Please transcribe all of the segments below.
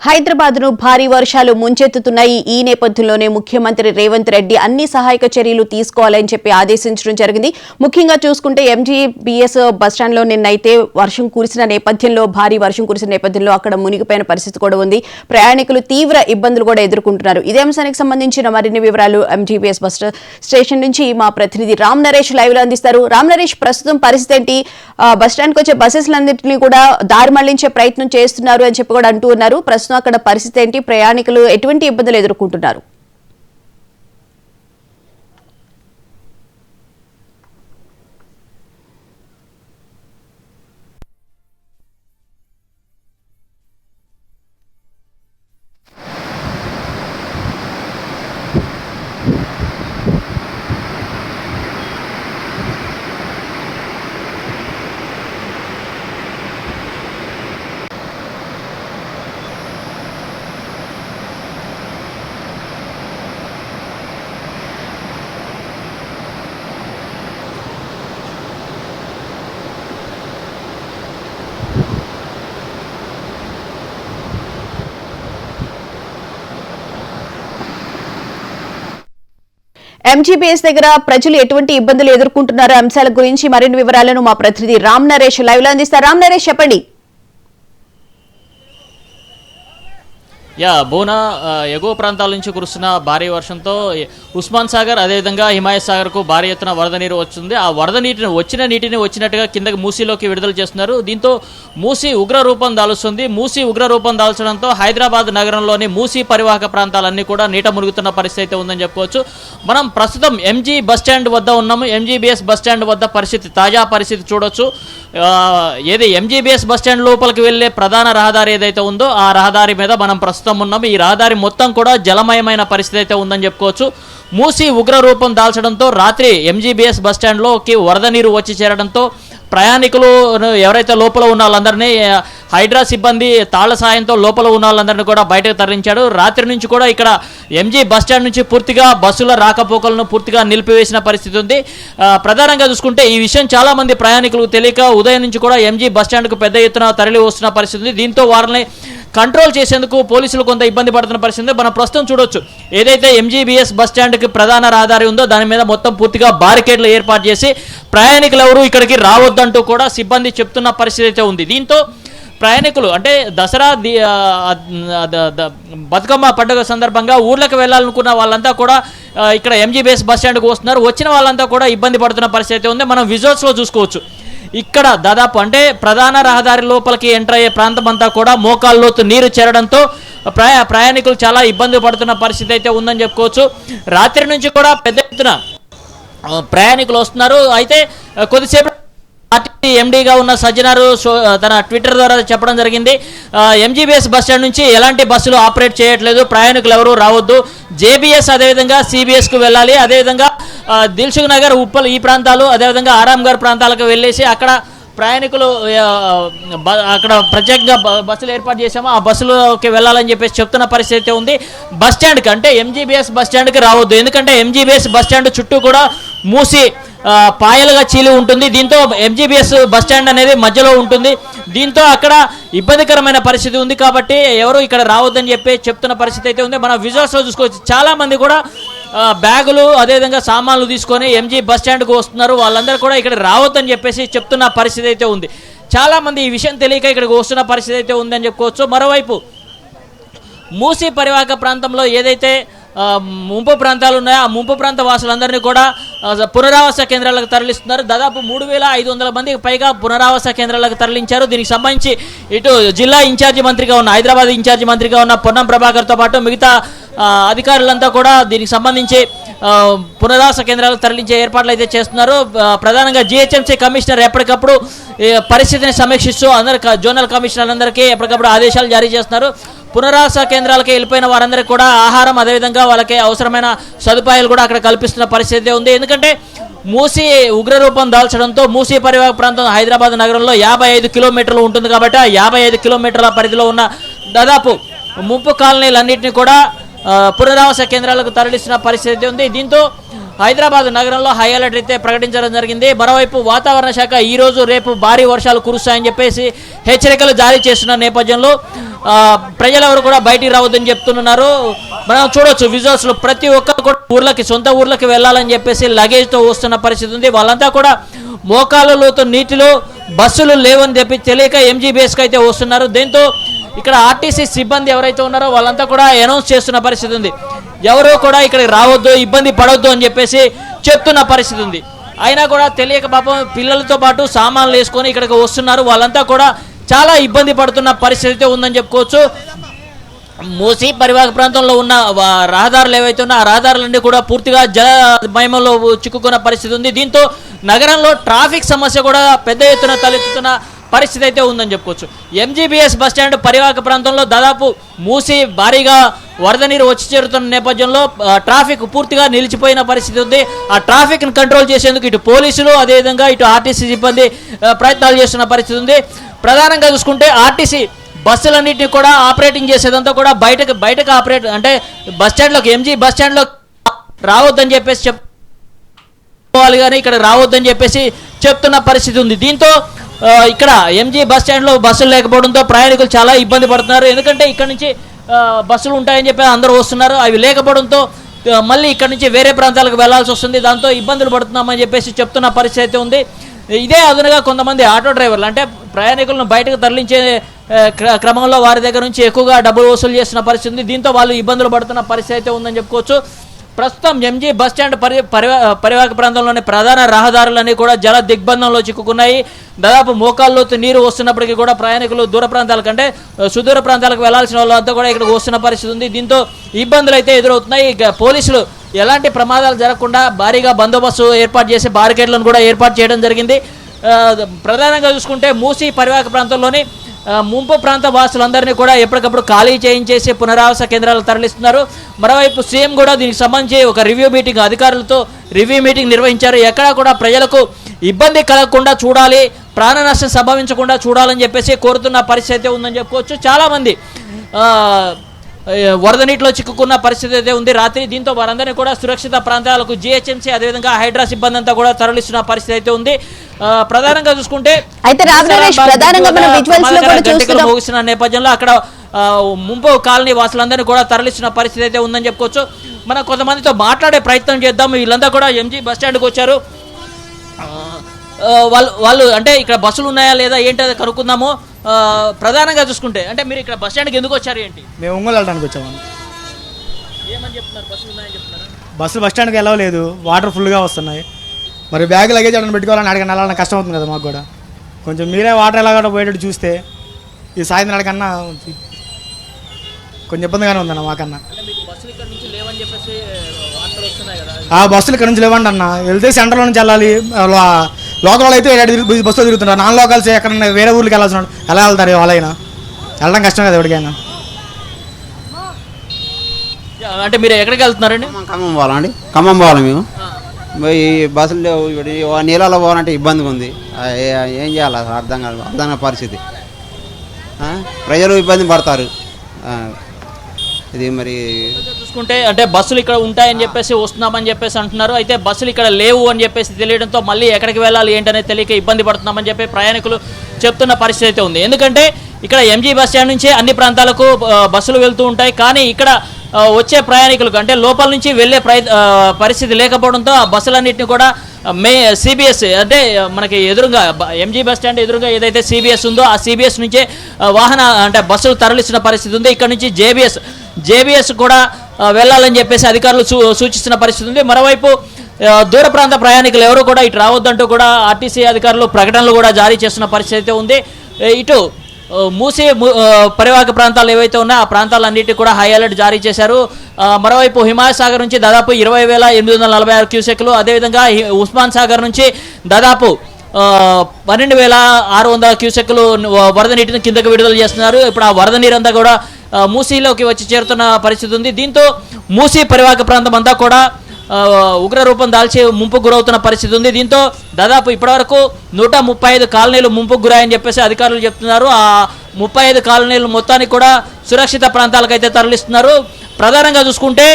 హైదరాబాద్ను భారీ వర్షాలు ముంచెత్తుతున్నాయి. ఈ నేపథ్యంలోనే ముఖ్యమంత్రి రేవంత్ రెడ్డి అన్ని సహాయక చర్యలు తీసుకోవాలని చెప్పి ఆదేశించడం జరిగింది. ముఖ్యంగా చూసుకుంటే ఎంజీబీఎస్ బస్టాండ్లో నిన్నైతే భారీ వర్షం కురిసిన నేపథ్యంలో అక్కడ మునిగిపోయిన పరిస్థితి కూడా ఉంది. ప్రయాణికులు తీవ్ర ఇబ్బందులు కూడా ఎదుర్కొంటున్నారు. ఇదే అంశానికి సంబంధించిన మరిన్ని వివరాలు ఎంజీబీఎస్ బస్ స్టేషన్ నుంచి మా ప్రతినిధి రామ్ నరేష్ లైవ్ లో అందిస్తారు. రామ్ నరేష్, ప్రస్తుతం పరిస్థితి ఏంటి? బస్టాండ్కి వచ్చే బస్సెస్లన్నింటినీ కూడా దారి మళ్లించే ప్రయత్నం చేస్తున్నారు అని చెప్పి కూడా అంటూ ఉన్నారు. ప్రస్తుతం అక్కడ పరిస్థితి ఏంటి? ప్రయాణికులు ఎటువంటి ఇబ్బందులు ఎదుర్కొంటున్నారు? ఎంజీబీఎస్ దగ్గర ప్రజలు ఎటువంటి ఇబ్బందులు ఎదుర్కొంటున్నారో అంశాల గురించి మరిన్ని వివరాలను మా ప్రతినిధి రామ్ నరేష్ లైవ్ లో అందిస్తారు. రామ్ నరేష్, చెప్పండి. బోనా ఎగువ ప్రాంతాల నుంచి కురుస్తున్న భారీ వర్షంతో ఉస్మాన్ సాగర్ అదేవిధంగా హిమాయత్ సాగర్కు భారీ ఎత్తున వరద నీరు వస్తుంది. ఆ వరద నీటిని వచ్చినట్టుగా కిందకి మూసీలోకి విడుదల చేస్తున్నారు. దీంతో మూసీ ఉగ్ర రూపం దాలుస్తుంది. మూసీ ఉగ్ర రూపం దాల్చడంతో హైదరాబాద్ నగరంలోని మూసీ పరివాహక ప్రాంతాలన్నీ కూడా నీట మురుగుతున్న పరిస్థితి అయితే ఉందని చెప్పుకోవచ్చు. మనం ప్రస్తుతం ఎంజీ బస్టాండ్ వద్ద ఉన్నాము. ఎంజీబీఎస్ బస్టాండ్ వద్ద తాజా పరిస్థితి చూడొచ్చు. ఏది ఎంజీబీఎస్ బస్టాండ్ లోపలికి వెళ్లే ప్రధాన రహదారి ఏదైతే ఉందో ఆ రహదారి మీద మనం ప్రస్తుతం ఉన్నాము. ఈ రహదారి మొత్తం కూడా జలమయమైన పరిస్థితి అయితే ఉందని చెప్పుకోవచ్చు. మూసీ ఉగ్ర రూపం దాల్చడంతో రాత్రి ఎంజీబీఎస్ బస్టాండ్లోకి వరద నీరు వచ్చి చేరడంతో ప్రయాణికులు ఎవరైతే లోపల ఉన్న వాళ్ళందరినీ హైడ్రా సిబ్బంది తాళ్ల సాయంతో లోపల ఉన్న వాళ్ళందరినీ కూడా బయటకు తరలించాడు. రాత్రి నుంచి కూడా ఇక్కడ ఎంజీ బస్టాండ్ నుంచి పూర్తిగా బస్సుల రాకపోకలను పూర్తిగా నిలిపివేసిన పరిస్థితి ఉంది. ప్రధానంగా చూసుకుంటే ఈ విషయం చాలా మంది ప్రయాణికులకు తెలియక ఉదయం నుంచి కూడా ఎంజీ బస్టాండ్కు పెద్ద ఎత్తున తరలి వస్తున్న పరిస్థితి ఉంది. దీంతో వారిని కంట్రోల్ చేసేందుకు పోలీసులు కొంత ఇబ్బంది పడుతున్న పరిస్థితి. మనం ప్రస్తుతం చూడొచ్చు, ఏదైతే ఎంజీబీఎస్ బస్టాండ్కి ప్రధాన రహదారి ఉందో దాని మీద మొత్తం పూర్తిగా బారికేడ్లు ఏర్పాటు చేసి ప్రయాణికులు ఎవరు ఇక్కడికి రావద్దంటూ కూడా సిబ్బంది చెప్తున్న పరిస్థితి అయితే ఉంది. దీంతో ప్రయాణికులు అంటే దసరా బతుకమ్మ పండుగ సందర్భంగా ఊర్లకు వెళ్ళాలనుకున్న వాళ్ళంతా కూడా ఇక్కడ ఎంజీబీఎస్ బస్టాండ్కి వస్తున్నారు. వచ్చిన వాళ్ళంతా కూడా ఇబ్బంది పడుతున్న పరిస్థితి అయితే ఉంది. మనం విజువల్స్లో చూసుకోవచ్చు. ఇక్కడ దాదాపు అంటే ప్రధాన రహదారి లోపలికి ఎంటర్ అయ్యే ప్రాంతం అంతా కూడా మోకాల్లోతు నీరు చేరడంతో ప్రయాణికులు చాలా ఇబ్బంది పడుతున్న పరిస్థితి అయితే ఉందని చెప్పుకోవచ్చు. రాత్రి నుంచి కూడా పెద్ద ఎత్తున ప్రయాణికులు వస్తున్నారు. అయితే కొద్దిసేపు పార్టీ ఎండీగా ఉన్న సజ్జనారు తన ట్విట్టర్ ద్వారా చెప్పడం జరిగింది, ఎంజీబీఎస్ బస్టాండ్ నుంచి ఎలాంటి బస్సులు ఆపరేట్ చేయట్లేదు, ప్రయాణికులు ఎవరు రావద్దు, జేబీఎస్ అదేవిధంగా సిబిఎస్కు వెళ్ళాలి, అదేవిధంగా దిల్సుఖ్ నగర్, ఉప్పల్ ఈ ప్రాంతాలు అదేవిధంగా ఆరాంఘర్ ప్రాంతాలకు వెళ్ళేసి అక్కడ ప్రయాణికులు అక్కడ ప్రత్యేకంగా బస్సులు ఏర్పాటు చేశాము, ఆ బస్సులోకి వెళ్ళాలని చెప్పేసి చెప్తున్న పరిస్థితి ఉంది. బస్టాండ్కి అంటే ఎంజీబీఎస్ బస్టాండ్కి రావద్దు, ఎందుకంటే ఎంజీబీఎస్ బస్టాండ్ చుట్టూ కూడా మూసి పాయలుగా చీలి ఉంటుంది. దీంతో ఎంజీబీఎస్ బస్టాండ్ అనేది మధ్యలో ఉంటుంది. దీంతో అక్కడ ఇబ్బందికరమైన పరిస్థితి ఉంది. కాబట్టి ఎవరు ఇక్కడ రావద్దని చెప్పి చెప్తున్న పరిస్థితి అయితే ఉంది. మనం విజువల్స్లో చూసుకోవచ్చు, చాలా మంది కూడా బ్యాగులు అదేవిధంగా సామాన్లు తీసుకొని ఎంజీ బస్ స్టాండ్కు వస్తున్నారు. వాళ్ళందరూ కూడా ఇక్కడ రావద్దని చెప్పేసి చెప్తున్న పరిస్థితి అయితే ఉంది. చాలామంది ఈ విషయం తెలియక ఇక్కడికి వస్తున్న పరిస్థితి అయితే ఉందని చెప్పుకోవచ్చు. మరోవైపు మూసీ పరివాహక ప్రాంతంలో ఏదైతే ముంపు ప్రాంతాలు ఉన్నాయో ఆ ముంపు ప్రాంత వాసులందరినీ కూడా పునరావాస కేంద్రాలకు తరలిస్తున్నారు. దాదాపు 3,500 మందికి పైగా పునరావాస కేంద్రాలకు తరలించారు. దీనికి సంబంధించి ఇటు జిల్లా ఇన్ఛార్జి మంత్రిగా ఉన్న హైదరాబాద్ ఇన్ఛార్జి మంత్రిగా ఉన్న పొన్నం ప్రభాకర్తో పాటు మిగతా అధికారులంతా కూడా దీనికి సంబంధించి పునరావాస కేంద్రాలకు తరలించే ఏర్పాట్లు అయితే చేస్తున్నారు. ప్రధానంగా జిహెచ్ఎంసీ కమిషనర్ ఎప్పటికప్పుడు పరిస్థితిని సమీక్షిస్తూ జోనల్ కమిషనర్లందరికీ ఎప్పటికప్పుడు ఆదేశాలు జారీ చేస్తున్నారు. పునరావాస కేంద్రాలకి వెళ్ళిపోయిన వారందరికీ కూడా ఆహారం అదేవిధంగా వాళ్ళకి అవసరమైన సదుపాయాలు కూడా అక్కడ కల్పిస్తున్న పరిస్థితి ఉంది. ఎందుకంటే మూసీ ఉగ్రరూపం దాల్చడంతో మూసీ పరివాహక ప్రాంతం హైదరాబాద్ నగరంలో 55 కిలోమీటర్లు ఉంటుంది. కాబట్టి ఆ 55 కిలోమీటర్ల పరిధిలో ఉన్న దాదాపు ముంపు కాలనీలన్నింటినీ కూడా పునరావాస కేంద్రాలకు తరలిస్తున్న పరిస్థితి ఉంది. దీంతో హైదరాబాద్ నగరంలో హై అలర్ట్ అయితే ప్రకటించడం జరిగింది. మరోవైపు వాతావరణ శాఖ ఈ రోజు రేపు భారీ వర్షాలు కురుస్తాయని చెప్పేసి హెచ్చరికలు జారీ చేస్తున్న నేపథ్యంలో ప్రజలెవరు కూడా బయటికి రావద్దని చెప్తున్నారు. మనం చూడొచ్చు విజువల్స్లో ప్రతి ఒక్కరు కూడా సొంత ఊర్లకి వెళ్ళాలని చెప్పేసి లగేజ్తో వస్తున్న పరిస్థితి ఉంది. వాళ్ళంతా కూడా మోకాళ్ళలోతో నీటిలో బస్సులు లేవని చెప్పి తెలియక ఎంజీబీఎస్కి అయితే వస్తున్నారు. దీంతో ఇక్కడ ఆర్టీసీ సిబ్బంది ఎవరైతే ఉన్నారో వాళ్ళంతా కూడా అనౌన్స్ చేస్తున్న పరిస్థితి ఉంది. ఎవరు కూడా ఇక్కడికి రావద్దు, ఇబ్బంది పడవద్దు అని చెప్పేసి చెప్తున్న పరిస్థితి ఉంది. అయినా కూడా తెలియక పాపం పిల్లలతో పాటు సామాన్లు వేసుకొని ఇక్కడికి వస్తున్నారు. వాళ్ళంతా కూడా చాలా ఇబ్బంది పడుతున్న పరిస్థితి ఉందని చెప్పుకోవచ్చు. మూసీ పరివాహక ప్రాంతంలో ఉన్న రహదారులు ఏవైతే ఉన్నా ఆ రహదారులన్నీ కూడా పూర్తిగా జలమయంలో చిక్కుకున్న పరిస్థితి ఉంది. దీంతో నగరంలో ట్రాఫిక్ సమస్య కూడా పెద్ద ఎత్తున తలెత్తుతున్న పరిస్థితి అయితే ఉందని చెప్పుకోవచ్చు. ఎంజీబీఎస్ బస్టాండ్ పరివాహక ప్రాంతంలో దాదాపు మూసి భారీగా వరద నీరు వచ్చి చేరుతున్న నేపథ్యంలో ట్రాఫిక్ పూర్తిగా నిలిచిపోయిన పరిస్థితి ఉంది. ఆ ట్రాఫిక్ను కంట్రోల్ చేసేందుకు ఇటు పోలీసులు అదేవిధంగా ఇటు ఆర్టీసీ సిబ్బంది ప్రయత్నాలు చేస్తున్న పరిస్థితి ఉంది. ప్రధానంగా చూసుకుంటే ఆర్టీసీ బస్సులన్నింటినీ కూడా ఆపరేటింగ్ చేసేదంతా కూడా బయటకు ఆపరేట్ అంటే బస్టాండ్లోకి ఎంజీ బస్టాండ్లో రావద్దని చెప్పేసి చెప్పుకోవాలి కానీ ఇక్కడ రావద్దని చెప్పేసి చెప్తున్న పరిస్థితి ఉంది. దీంతో ఇక్కడ ఎంజీ బస్టాండ్లో బస్సులు లేకపోవడంతో ప్రయాణికులు చాలా ఇబ్బంది పడుతున్నారు. ఎందుకంటే ఇక్కడ నుంచి బస్సులు ఉంటాయని చెప్పి అందరూ వస్తున్నారు. అవి లేకపోవడంతో మళ్ళీ ఇక్కడ నుంచి వేరే ప్రాంతాలకు వెళ్లాల్సి వస్తుంది. దాంతో ఇబ్బందులు పడుతున్నామని చెప్పేసి చెప్తున్న పరిస్థితి ఉంది. ఇదే అదునుగా కొంతమంది ఆటో డ్రైవర్లు అంటే ప్రయాణికులను బయటకు తరలించే క్రమంలో వారి దగ్గర నుంచి ఎక్కువగా డబ్బులు వసూలు చేస్తున్న పరిస్థితి ఉంది. దీంతో వాళ్ళు ఇబ్బందులు పడుతున్న పరిస్థితి అయితే ఉందని చెప్పుకోవచ్చు. ప్రస్తుతం ఎంజీ బస్టాండ్ పరివాహక ప్రాంతంలోని ప్రధాన రహదారులన్నీ కూడా జల దిగ్బంధంలో చిక్కుకున్నాయి. దాదాపు మోకాల్లోతు నీరు వస్తున్నప్పటికీ కూడా ప్రయాణికులు దూర ప్రాంతాల కంటే సుదూర ప్రాంతాలకు వెళ్లాల్సిన వాళ్ళంతా కూడా ఇక్కడికి వస్తున్న పరిస్థితి ఉంది. దీంతో ఇబ్బందులు అయితే ఎదురవుతున్నాయి. పోలీసులు ఎలాంటి ప్రమాదాలు జరగకుండా భారీగా బందోబస్తు ఏర్పాటు చేసి బారికేడ్లను కూడా ఏర్పాటు చేయడం జరిగింది. ప్రధానంగా చూసుకుంటే మూసీ పరివాహక ప్రాంతంలోని ముంపు ప్రాంత వాసులందరినీ కూడా ఎప్పటికప్పుడు ఖాళీ చేయించేసి పునరావాస కేంద్రాలకు తరలిస్తున్నారు. మరోవైపు సీఎం కూడా దీనికి సంబంధించి ఒక రివ్యూ మీటింగ్ అధికారులతో రివ్యూ మీటింగ్ నిర్వహించారు. ఎక్కడా కూడా ప్రజలకు ఇబ్బంది కలగకుండా చూడాలి, ప్రాణ నష్టం సంభవించకుండా చూడాలని చెప్పేసి కోరుతున్న పరిస్థితి ఉందని చెప్పుకోవచ్చు. చాలామంది వరద నీటిలో చిక్కుకున్న పరిస్థితి అయితే ఉంది రాత్రి. దీంతో వారందరినీ కూడా సురక్షిత ప్రాంతాలకు జీహెచ్ఎంసీ అదేవిధంగా హైడ్రా సిబ్బంది అంతా కూడా తరలిస్తున్న పరిస్థితి అయితే ఉంది. ప్రధానంగా చూసుకుంటే ముగిసిన నేపథ్యంలో అక్కడ ముంపు కాలనీ వాసులందరినీ కూడా తరలిస్తున్న పరిస్థితి అయితే ఉందని చెప్పుకోవచ్చు. మనం కొంతమందితో మాట్లాడే ప్రయత్నం చేద్దాం. వీళ్ళంతా కూడా ఎంజీ బస్ స్టాండ్కి వచ్చారు. వాళ్ళు అంటే ఇక్కడ బస్సులు ఉన్నాయా లేదా ఏంటి అది కనుక్కుందాము. ప్రధానంగా చూసుకుంటే అంటే మీరు ఇక్కడ బస్ స్టాండ్కి ఎందుకు వచ్చారు ఏంటి? మేము ఒంగోలు వెళ్ళడానికి వచ్చాము. ఏమని చెప్తున్నారు? బస్సులు ఉన్నాయని చెప్తున్నారు. బస్సులు బస్ స్టాండ్కి వెళ్ళలేదు, వాటర్ ఫుల్గా వస్తున్నాయి. మరి బ్యాగ్ లగేజ్ అక్కడ పెట్టుకోవాలని అడిగిన వెళ్ళాలని కష్టం అవుతుంది కదా మాకు కూడా. కొంచెం మీరే వాటర్ ఎలాగో పోయేటట్టు చూస్తే ఈ సాయంత్రం కన్నా కొంచెం ఇబ్బందిగానే ఉందన్న మాకన్నా. బస్సులు ఇక్కడ నుంచి లేవని చెప్పేసి వార్తలు వస్తున్నాయి కదా. బస్సులు ఇక్కడ నుంచి లేవండి అన్న. వెళ్తే సెంటర్లో నుంచి వెళ్ళాలి. లోకల్ అయితే బస్సులో తిరుగుతున్నారు. నాన్ లోకల్స్ ఎక్కడన్నా వేరే ఊర్లకి వెళ్ళాల్సిన ఎలా వెళ్తారు? వాళ్ళైనా వెళ్ళడం కష్టం కదా ఎవరికైనా. అంటే మీరు ఎక్కడికి వెళ్తున్నారండి? ఖమ్మం పోవాలండి. ఖమ్మం పోవాలి మేము. ఈ బస్సులు నీళ్ళలో పోవాలంటే ఇబ్బందిగా ఉంది. ఏం చేయాలి అర్థం కాని పరిస్థితి. ప్రజలు ఇబ్బంది పడతారు. ఇది మరి చూసుకుంటే అంటే బస్సులు ఇక్కడ ఉంటాయని చెప్పేసి వస్తున్నామని చెప్పేసి అంటున్నారు. అయితే బస్సులు ఇక్కడ లేవు అని చెప్పేసి తెలియడంతో మళ్ళీ ఎక్కడికి వెళ్ళాలి ఏంటనేది తెలియక ఇబ్బంది పడుతున్నామని చెప్పి ప్రయాణికులు చెప్తున్న పరిస్థితి అయితే ఉంది. ఎందుకంటే ఇక్కడ ఎంజీ బస్ స్టాండ్ నుంచే అన్ని ప్రాంతాలకు బస్సులు వెళ్తూ ఉంటాయి. కానీ ఇక్కడ వచ్చే ప్రయాణికులకు అంటే లోపల నుంచి వెళ్ళే పరిస్థితి లేకపోవడంతో ఆ బస్సులన్నింటినీ కూడా సిబిఎస్ అంటే మనకి ఎదురుగా ఎంజీ బస్ స్టాండ్ ఎదురుగా ఏదైతే సిబిఎస్ ఉందో ఆ సిబిఎస్ నుంచే అంటే బస్సులు తరలిస్తున్న పరిస్థితి ఉంది. ఇక్కడ నుంచి జేబీఎస్ కూడా వెళ్ళాలని చెప్పేసి అధికారులు సూచిస్తున్న పరిస్థితి ఉంది. మరోవైపు దూర ప్రాంత ప్రయాణికులు ఎవరు కూడా ఇటు రావద్దంటూ కూడా ఆర్టీసీ అధికారులు ప్రకటనలు కూడా జారీ చేస్తున్న పరిస్థితి ఉంది. ఇటు మూసీ పరివాహక ప్రాంతాలు ఏవైతే ఉన్నాయో ఆ ప్రాంతాలన్నింటినీ కూడా హై అలర్ట్ జారీ చేశారు. మరోవైపు హిమాయత్ సాగర్ నుంచి దాదాపు 20,846 క్యూసెక్లు, అదేవిధంగా ఉస్మాన్ సాగర్ నుంచి దాదాపు 12,600 క్యూసెక్లు వరద నీటిని కిందకు విడుదల చేస్తున్నారు. ఇప్పుడు ఆ వరద నీరంతా కూడా మూసీలోకి వచ్చి చేరుతున్న పరిస్థితి ఉంది. దీంతో మూసీ పరివాహక ప్రాంతం అంతా కూడా ఉగ్రరూపం దాల్చి ముంపుకు గురవుతున్న పరిస్థితి ఉంది. దీంతో దాదాపు ఇప్పటివరకు 135 కాలనీలు ముంపుకు గురాయని చెప్పేసి అధికారులు చెప్తున్నారు. ఆ 35 కాలనీలు మొత్తానికి కూడా సురక్షిత ప్రాంతాలకైతే తరలిస్తున్నారు. ప్రధానంగా చూసుకుంటే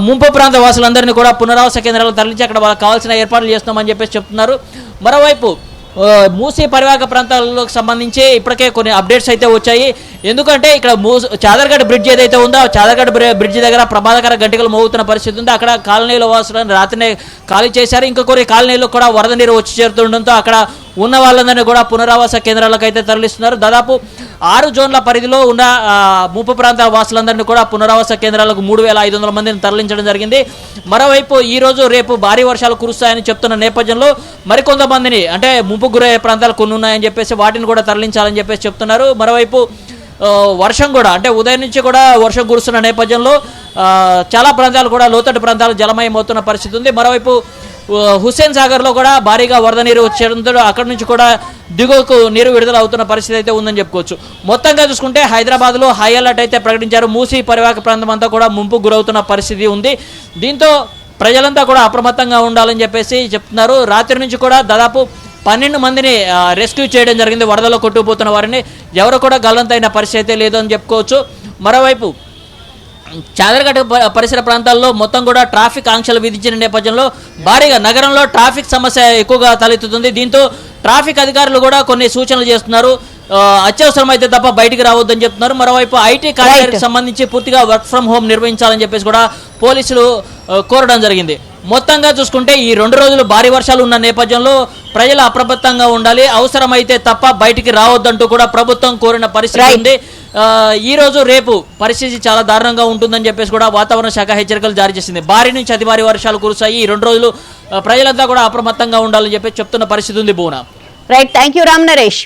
ముంపు ప్రాంత వాసులందరినీ కూడా పునరావాస కేంద్రాలకు తరలించి అక్కడ వాళ్ళకి కావాల్సిన ఏర్పాట్లు చేస్తున్నామని చెప్పేసి చెప్తున్నారు. మరోవైపు మూసీ పరివాహక ప్రాంతాలకు సంబంధించి ఇప్పటికే కొన్ని అప్డేట్స్ అయితే వచ్చాయి. ఎందుకంటే ఇక్కడ చాదర్గఢ్ బ్రిడ్జ్ ఏదైతే ఉందో ఆ చాదర్గఢ్ బ్రిడ్జ్ దగ్గర ప్రమాదకర గంటలు మోగుతున్న పరిస్థితి ఉంది. అక్కడ కాలనీలో వాసులను రాత్రినే ఖాళీ చేశారు. ఇంకా కొన్ని కాలనీలో కూడా వరద నీరు వచ్చి చేరుతుండడంతో అక్కడ ఉన్న వాళ్ళందరినీ కూడా పునరావాస కేంద్రాలకు అయితే తరలిస్తున్నారు. దాదాపు 6 జోన్ల పరిధిలో ఉన్న ముప్పు ప్రాంతాల వాసులందరినీ కూడా పునరావాస కేంద్రాలకు 3,500 మందిని తరలించడం జరిగింది. మరోవైపు ఈ రోజు రేపు భారీ వర్షాలు కురుస్తాయని చెప్తున్న నేపథ్యంలో మరికొంతమందిని అంటే ముప్పు గురయ్యే ప్రాంతాలు కొన్ని ఉన్నాయని చెప్పేసి వాటిని కూడా తరలించాలని చెప్పేసి చెప్తున్నారు. మరోవైపు వర్షం కూడా అంటే ఉదయం నుంచి కూడా వర్షం కురుస్తున్న నేపథ్యంలో చాలా ప్రాంతాలు కూడా లోతట్టు ప్రాంతాలు జలమయం అవుతున్న పరిస్థితి ఉంది. మరోవైపు హుస్సేన్ సాగర్లో కూడా భారీగా వరద నీరు వచ్చేయడంతో అక్కడి నుంచి కూడా దిగువకు నీరు విడుదల అవుతున్న పరిస్థితి అయితే ఉందని చెప్పుకోవచ్చు. మొత్తంగా చూసుకుంటే హైదరాబాద్లో హై అలర్ట్ అయితే ప్రకటించారు. మూసీ పరివాహక ప్రాంతం అంతా కూడా ముంపు గురవుతున్న పరిస్థితి ఉంది. దీంతో ప్రజలంతా కూడా అప్రమత్తంగా ఉండాలని చెప్పేసి చెప్తున్నారు. రాత్రి నుంచి కూడా దాదాపు 12 మందిని రెస్క్యూ చేయడం జరిగింది. వరదలో కొట్టుకుపోతున్న వారిని ఎవరు కూడా గల్లంతైన పరిస్థితి లేదు అని చెప్పుకోవచ్చు. మరోవైపు చాదర్ఘట్ పరిసర ప్రాంతాల్లో మొత్తం కూడా ట్రాఫిక్ ఆంక్షలు విధించిన నేపథ్యంలో భారీగా నగరంలో ట్రాఫిక్ సమస్య ఎక్కువగా తలెత్తుతుంది. దీంతో ట్రాఫిక్ అధికారులు కూడా కొన్ని సూచనలు చేస్తున్నారు. అత్యవసరమైతే తప్ప బయటికి రావద్దని చెప్తున్నారు. మరోవైపు ఐటీ కార్యాలయానికి సంబంధించి పూర్తిగా వర్క్ ఫ్రమ్ హోమ్ నిర్వహించాలని చెప్పేసి కూడా పోలీసులు కోరడం జరిగింది. మొత్తంగా చూసుకుంటే ఈ 2 రోజులు భారీ వర్షాలు ఉన్న నేపథ్యంలో ప్రజలు అప్రమత్తంగా ఉండాలి, అవసరమైతే తప్ప బయటికి రావద్దంటూ కూడా ప్రభుత్వం కోరిన పరిస్థితి ఉంది. ఈ రోజు రేపు పరిస్థితి చాలా దారుణంగా ఉంటుందని చెప్పేసి కూడా వాతావరణ శాఖ హెచ్చరికలు జారీ చేసింది. భారీ నుంచి అతి భారీ వర్షాలు కురుస్తాయి. ఈ 2 రోజులు ప్రజలంతా కూడా అప్రమత్తంగా ఉండాలని చెప్పి చెప్తున్న పరిస్థితి ఉంది. Bhuvana. Right, thank you Ram Naresh.